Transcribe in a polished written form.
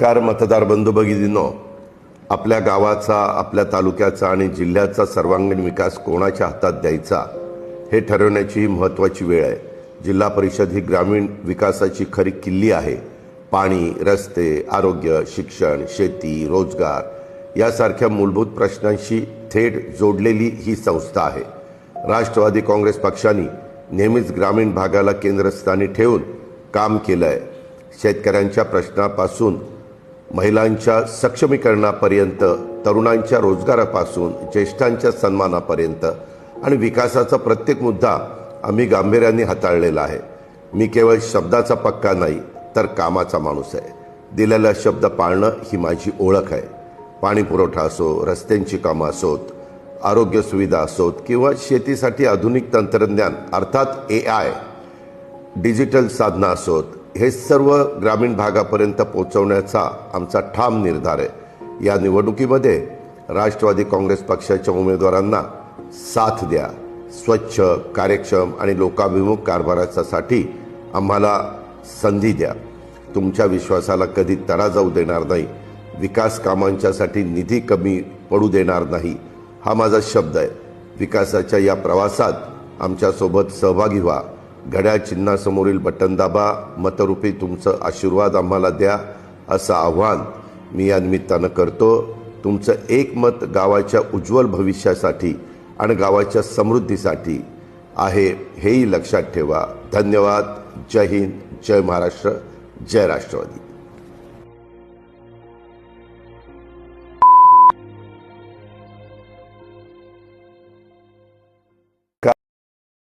Car मतदार बंधू भगिनींनो, आपल्या गावाचा, आपल्या तालुक्याचा आणि जिल्ह्याचा सर्वांगीण विकास कोणाच्या हातात द्यायचा हे ठरवण्याची महत्त्वाची वेळ आहे. जिल्हा परिषद ही ग्रामीण विकासाची खरी किल्ली आहे. पाणी, रस्ते, आरोग्य, शिक्षण, शेती, रोजगार यासारख्या मूलभूत प्रश्नांशी थेट जोडलेली ही संस्था आहे. राष्ट्रवादी काँग्रेस पक्षाने नेहमीच ग्रामीण भागाला केंद्रस्थानी ठेवून काम केलं आहे. शेतकऱ्यांच्या प्रश्नापासून महिलांच्या सक्षमीकरणापर्यंत, तरुणांच्या रोजगारापासून ज्येष्ठांच्या सन्मानापर्यंत आणि विकासाचा प्रत्येक मुद्दा आम्ही गांभीर्याने हाताळलेला आहे. मी केवळ शब्दाचा पक्का नाही तर कामाचा माणूस आहे. दिलेला शब्द पाळणं ही माझी ओळख आहे. पाणी पुरवठा असो, रस्त्यांची कामं असोत, आरोग्य सुविधा असोत किंवा शेतीसाठी आधुनिक तंत्रज्ञान अर्थात AI, डिजिटल साधनं असोत, हे सर्व ग्रामीण भागापर्यंत पोहोचवण्याचा आमचा ठाम निर्धार आहे. या निवडणुकीमध्ये राष्ट्रवादी काँग्रेस पक्षाच्या उमेदवारांना साथ द्या. स्वच्छ, कार्यक्षम आणि लोकाभिमुख कारभारासाठी आम्हाला संधी द्या. तुमच्या विश्वासाला कधी तडा जाऊ देणार नाही. विकास कामांच्यासाठी निधी कमी पडू देणार नाही, हा माझा शब्द आहे. विकासाच्या या प्रवासात आमच्यासोबत सहभागी व्हा. घड्याळ चिन्हासमोरील बटन दाबा. मतरूपी तुमचं आशीर्वाद आम्हाला द्या, असं आव्हान मी या निमित्तानं करतो. तुमचं एक मत गावाच्या उज्ज्वल भविष्यासाठी आणि गावाच्या समृद्धीसाठी आहे, हेही लक्षात ठेवा. धन्यवाद. जय हिंद, जय महाराष्ट्र, जय राष्ट्रवादी.